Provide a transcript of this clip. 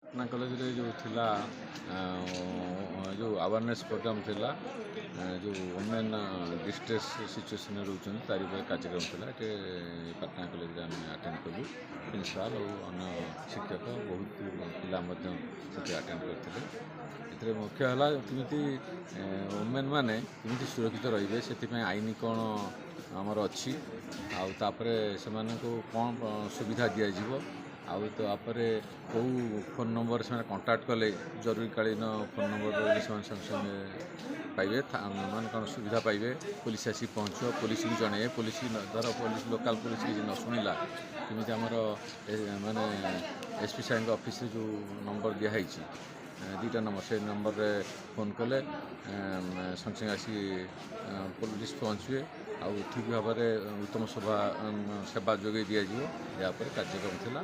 ना कॉलेज रे जो थिला जो अवेयरनेस प्रोग्राम थिला जो वुमेन डिस्ट्रेस सिचुएशन रोचन तारी पर कार्यक्रम थिला ये पटना कॉलेज रे हम अटेंड कलु प्रिंसिपल और अन्य शिक्षक बहुत पिला मध्य से अटेंड करथिले एथरे मुख्य हला किमिति वुमेन माने किमिति सुरक्षित रहिबे सेति पय आईनी कोन हमर अछि आ तापरे सेमान को कोन सुविधा दिया जीवो आउ तो आपरे कौ फोन नंबर से कांटेक्ट कले जरूरीकालीन फोन नंबर रही से संगे पाइबे मान कौन सुविधा पाइबे पुलिस आसी पहुँच पुलिस भी जन पुलिस धर पुलिस लोकल पुलिस की न शुणिला कमी आमर माने एसपी साहब ऑफिस जो नंबर दिखाई दुटा नंबर से नंबर रे फोन कले संगे आसी पुलिस पहुँचे आउ ठीक भाव में उत्तम सेवा जोगे दिज्व या कार्यक्रम थिला।